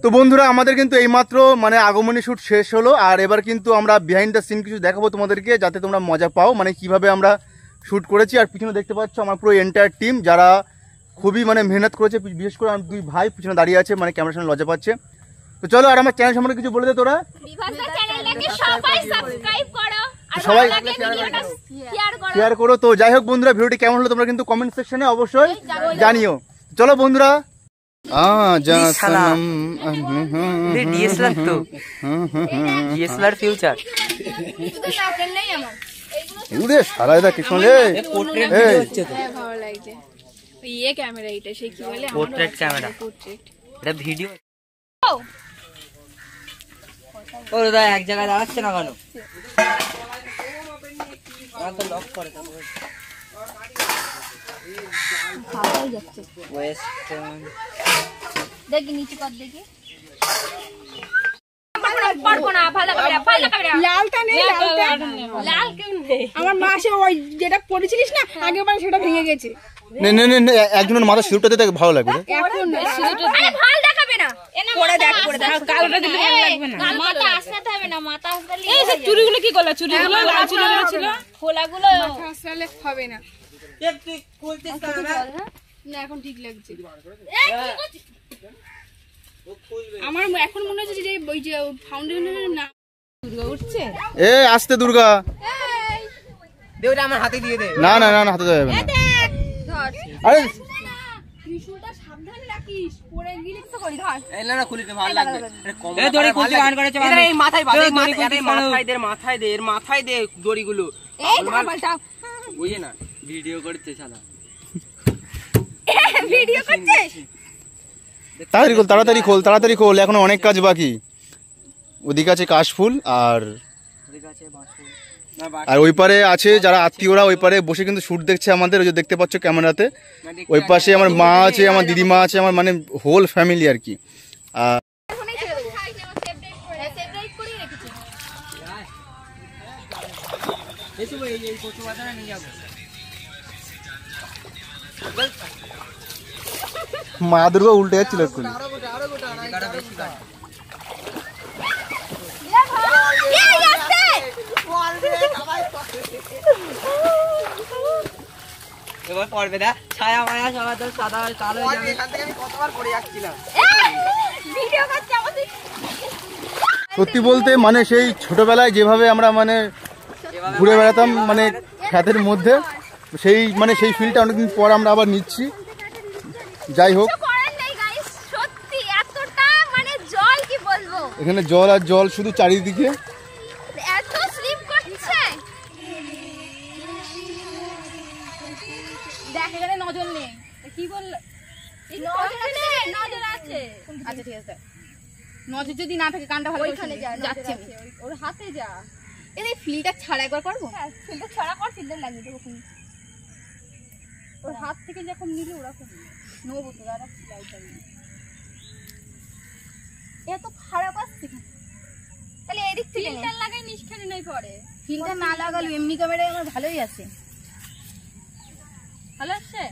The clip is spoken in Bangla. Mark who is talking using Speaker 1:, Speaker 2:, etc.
Speaker 1: তো বন্ধুরা আমাদের কিন্তু এইমাত্র মানে আগমনী শ্যুট শেষ হলো, আর এবার কিন্তু আমরা বিহাইন্ড দ্য সিন কিছু দেখাবো তোমাদেরকে, যাতে তোমরা মজা পাও মানে কিভাবে আমরা শ্যুট করেছি। আর পিছনে দেখতে পাচ্ছ আমার পুরো এন্টায়ার টিম, যারা খুবই মানে মেহনত করেছে, বিশেষ করে আমার দুই ভাই পিছনে দাঁড়িয়ে আছে, মানে ক্যামেরার সামনে লজ্জা পাচ্ছে। তো চলো, আর আমার চ্যানেল সম্পর্কে কিছু বলে দে তোরা। সবাই শেয়ার করো। তো যাই হোক বন্ধুরা, ভিডিওটি কেমন হলো তোমরা কিন্তু কমেন্ট সেকশনে অবশ্যই জানিও। চলো বন্ধুরা,
Speaker 2: এক জায়গায় দাঁড়াচ্ছে না কেন? লক করে দেখি নিচে কর দেখি।
Speaker 3: আমার মাসে ওই যেটা পড়েছিলিস না আগেবার সেটা ভেঙে গেছে।
Speaker 1: একজনের মাথা শিরুটাতে দেখ ভালো লাগবে।
Speaker 3: চুড়িগুলো কি করলা? চুড়িগুলো লাল চুড়িগুলো ছিল, খোলাগুলো হবে না। না এখন ঠিক লাগছে। আমার এখন মনে হচ্ছে যে ওই যে ফাউন্ডেশনের না দুর্গা উঠছে।
Speaker 1: এ আস্তে দুর্গা,
Speaker 2: দে ওটা আমার হাতে দিয়ে দে।
Speaker 1: না না না হাতে দেবে না। আরে
Speaker 3: ত্রিশূলটা সাবধানে রাখিস, পড়ে গেলে তো করি ধর।
Speaker 2: এই না না খুলিতে ভালো লাগবে। এ দড়ি খুলতে গান করেছে মানে এই মাথায় বাঁধে, মাথায় দে এর মাথায় দে দড়িগুলো।
Speaker 3: এই পাল্টা
Speaker 2: বুঝে না ভিডিও করতে শালা।
Speaker 3: ভিডিও করছিস?
Speaker 1: তাড়াতাড়ি খোল, এখনো অনেক কাজ বাকি। ওদিকে আছে কাশফুল, আর ওই পারে আছে যারা আত্মীয়রা, ওই পারে বসে কিন্তু শ্যুট দেখছে আমাদের। ওই যে দেখতে পাচ্ছ ক্যামেরাতে, ওই পাশে আমার মা আছে, আমার দিদিমা আছে, আমার মানে হোল ফ্যামিলি আর কি। মা দুর্গা উল্টে যাচ্ছিল এক্ষুনি।
Speaker 2: এবার পড়বে না ছায়া মায়া সবাই তো সাদা কালো হয়ে যাবে। এখান থেকে আমি কতবার পড়ে যাচ্ছিলাম।
Speaker 3: ভিডিও করতে আমাদের
Speaker 1: সত্যি বলতে মানে সেই ছোটবেলায় যেভাবে আমরা মানে ঘুরে বেড়াতাম মানে ক্ষেতের মধ্যে, সেই মানে সেই ফিলটা অনেকদিন পর আমরা আবার নিচ্ছি। যাই হোক, এখানে জল আর জল শুধু চারিদিকে।
Speaker 3: দেখ এখানে নজর নেই কি বললো নজর আছে আচ্ছা ঠিক আছে নজর যদি না থাকে কানটা ভালো ওইখানে যাচ্ছে ওর হাতে যা এই ফিল্টার ছাড়া একবার করবো হ্যাঁ ফিল্টার ছাড়া কর ফিল্টার লাগিয়ে দেবো ওর হাত থেকে যখন নিলে ওরকম নেবো তো দাদা এত খারাপ আসছে তাহলে এদিক থেকে ফিল্টার লাগাই নিষ্খানে নেই পরে ফিল্টার না লাগালো এমনি ক্যামেরায় আমার ভালোই আছে ভালো আসছে